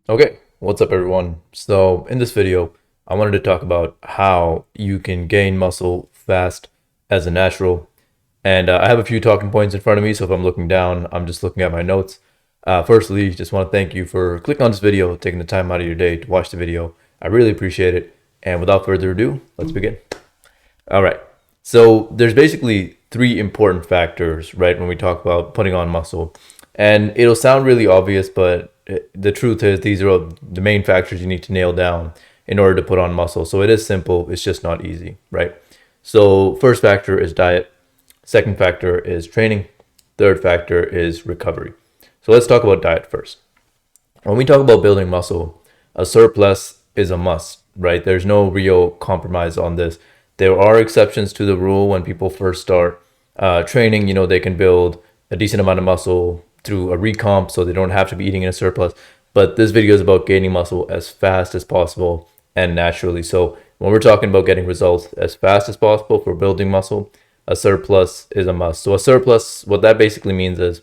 Okay, what's up everyone? So in this video, I wanted to talk about how you can gain muscle fast as a natural. And I have a few talking points in front of me, so if I'm looking down, I'm just looking at my notes. Firstly, just want to thank you for clicking on this video, taking the time out of your day to watch the video. I really appreciate it. And without further ado, let's begin. All right. So there's basically three important factors, right, when we talk about putting on muscle. And it'll sound really obvious, but the truth is these are the main factors you need to nail down in order to put on muscle. So it is simple, it's just not easy, right? So first factor is diet. Second factor is training. Third factor is recovery. So let's talk about diet first. When we talk about building muscle, a surplus is a must, right? There's no real compromise on this. There are exceptions to the rule when people first start training. They can build a decent amount of muscle through a recomp, so they don't have to be eating in a surplus. But this video is about gaining muscle as fast as possible and naturally. So when we're talking about getting results as fast as possible for building muscle, a surplus is a must. So a surplus, what that basically means is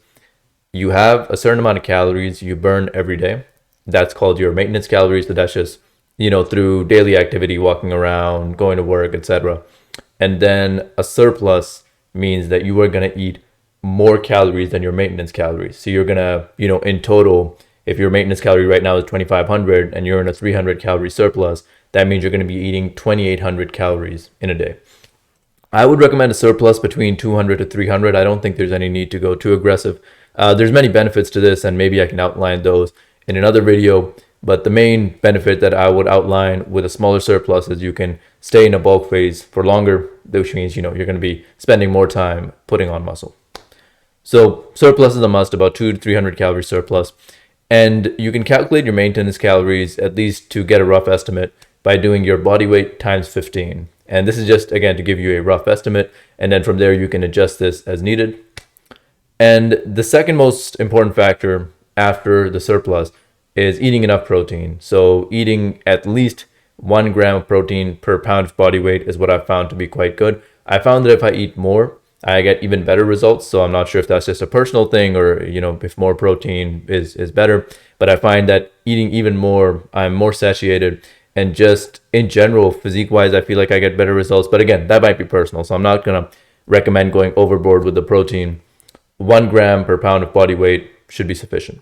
you have a certain amount of calories you burn every day. That's called your maintenance calories. So that's just, through daily activity, walking around, going to work, etc. And then a surplus means that you are going to eat more calories than your maintenance calories. So you're going to, in total, if your maintenance calorie right now is 2,500 and you're in a 300 calorie surplus, that means you're going to be eating 2,800 calories in a day. I would recommend a surplus between 200 to 300. I don't think there's any need to go too aggressive. There's many benefits to this, and maybe I can outline those in another video. But the main benefit that I would outline with a smaller surplus is you can stay in a bulk phase for longer, which means you're going to be spending more time putting on muscle. So surplus is a must, about 200 to 300 calorie surplus. And you can calculate your maintenance calories, at least to get a rough estimate, by doing your body weight times 15. And this is just, again, to give you a rough estimate. And then from there, you can adjust this as needed. And the second most important factor after the surplus is eating enough protein. So eating at least 1 gram of protein per pound of body weight is what I've found to be quite good. I found that if I eat more, I get even better results. So I'm not sure if that's just a personal thing or, if more protein is better. But I find that eating even more, I'm more satiated. And just in general, physique-wise, I feel like I get better results. But again, that might be personal. So I'm not going to recommend going overboard with the protein. 1 gram per pound of body weight should be sufficient.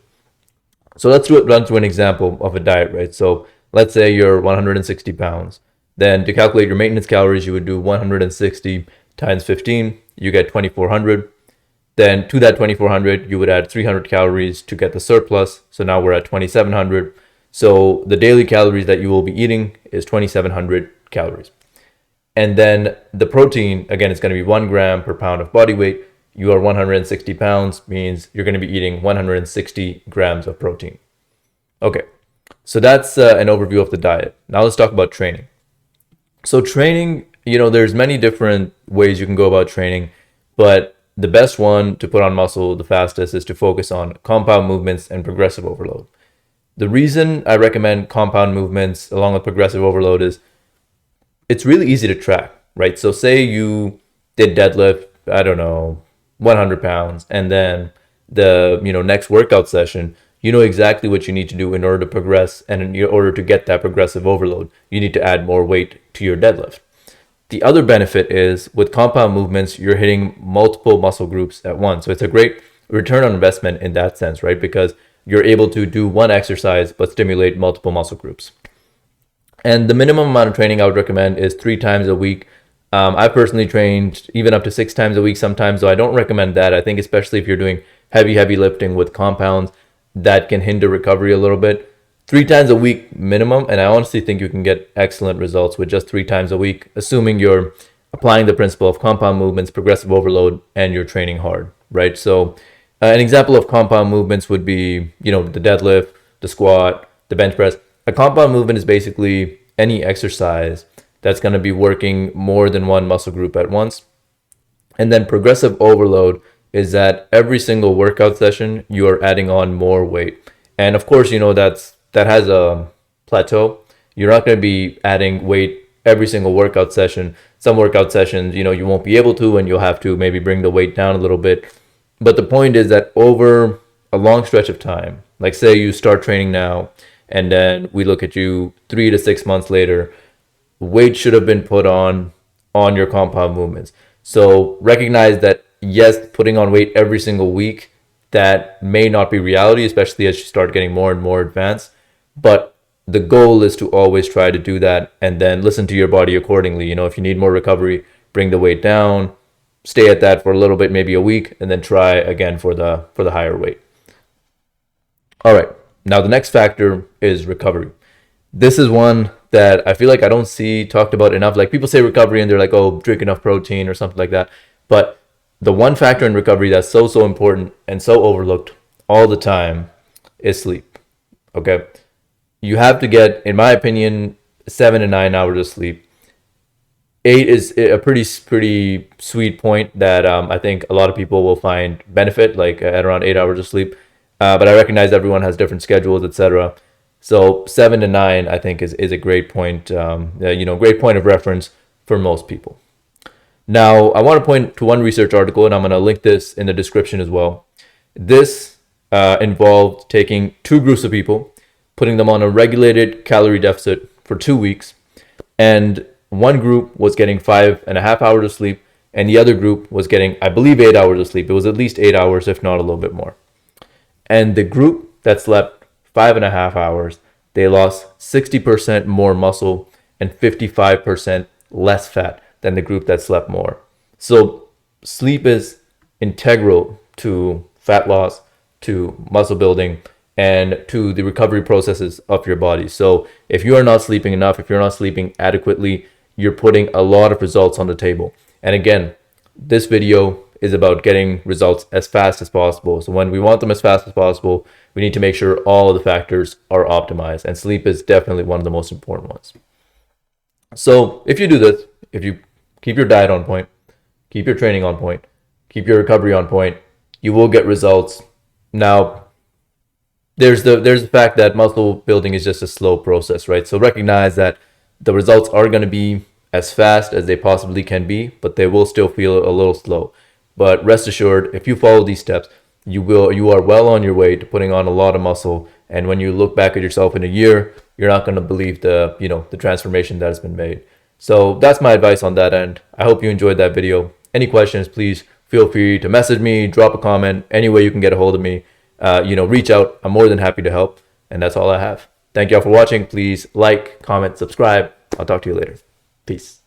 So let's run through an example of a diet, right? So let's say you're 160 pounds. Then to calculate your maintenance calories, you would do 160 times 15. You get 2,400. Then to that 2,400, you would add 300 calories to get the surplus. So now we're at 2,700. So the daily calories that you will be eating is 2,700 calories. And then the protein, again, it's going to be 1 gram per pound of body weight. You are 160 pounds, means you're going to be eating 160 grams of protein. Okay, so that's an overview of the diet. Now let's talk about training. So training, there's many different ways you can go about training, but the best one to put on muscle the fastest is to focus on compound movements and progressive overload. The reason I recommend compound movements along with progressive overload is it's really easy to track, right? So say you did deadlift, I don't know, 100 pounds, and then the next workout session, you know exactly what you need to do in order to progress, and in order to get that progressive overload, you need to add more weight to your deadlift. The other benefit is with compound movements, you're hitting multiple muscle groups at once. So it's a great return on investment in that sense, right? Because you're able to do one exercise but stimulate multiple muscle groups. And the minimum amount of training I would recommend is 3 times a week. I personally trained even up to 6 times a week sometimes, so I don't recommend that. I think especially if you're doing heavy lifting with compounds, that can hinder recovery a little bit. 3 times a week minimum, and I honestly think you can get excellent results with just 3 times a week, assuming you're applying the principle of compound movements, progressive overload, and you're training hard, right? So an example of compound movements would be, the deadlift, the squat, the bench press. A compound movement is basically any exercise that's going to be working more than one muscle group at once. And then progressive overload is that every single workout session, you are adding on more weight. And of course, that has a plateau. You're not going to be adding weight every single workout session. Some workout sessions, you won't be able to, and you'll have to maybe bring the weight down a little bit. But the point is that over a long stretch of time, like say you start training now, and then we look at you 3 to 6 months later, weight should have been put on your compound movements. So recognize that yes, putting on weight every single week, that may not be reality, especially as you start getting more and more advanced. But the goal is to always try to do that and then listen to your body accordingly. You know, if you need more recovery, bring the weight down, stay at that for a little bit, maybe a week, and then try again for the higher weight. All right. Now the next factor is recovery. This is one that I feel like I don't see talked about enough. Like people say recovery and they're like, oh, drink enough protein or something like that. But the one factor in recovery that's so important and so overlooked all the time is sleep. Okay. You have to get, in my opinion, 7 to 9 hours of sleep. 8 is a pretty sweet point that I think a lot of people will find benefit, like at around 8 hours of sleep. But I recognize everyone has different schedules, etc. So 7 to 9, I think, is a great point, great point of reference for most people. Now, I want to point to one research article, and I'm going to link this in the description as well. This involved taking two groups of people, putting them on a regulated calorie deficit for 2 weeks, and one group was getting 5.5 hours of sleep, and the other group was getting, I believe, 8 hours of sleep. It was at least 8 hours, if not a little bit more. And the group that slept 5.5 hours, they lost 60% more muscle and 55% less fat than the group that slept more. So sleep is integral to fat loss, to muscle building, and to the recovery processes of your body. So if you are not sleeping enough, if you're not sleeping adequately, you're putting a lot of results on the table. And again, this video is about getting results as fast as possible. So when we want them as fast as possible, we need to make sure all of the factors are optimized, and sleep is definitely one of the most important ones. So if you do this, if you keep your diet on point, keep your training on point, keep your recovery on point, you will get results. Now, there's the fact that muscle building is just a slow process, right? So recognize that the results are going to be as fast as they possibly can be, but they will still feel a little slow. But rest assured, if you follow these steps, you are well on your way to putting on a lot of muscle. And when you look back at yourself in a year, you're not going to believe the transformation that has been made. So that's my advice on that end. I hope you enjoyed that video. Any questions, please feel free to message me, drop a comment, any way you can get a hold of me. Reach out. I'm more than happy to help. And that's all I have. Thank you all for watching. Please like, comment, subscribe. I'll talk to you later. Peace.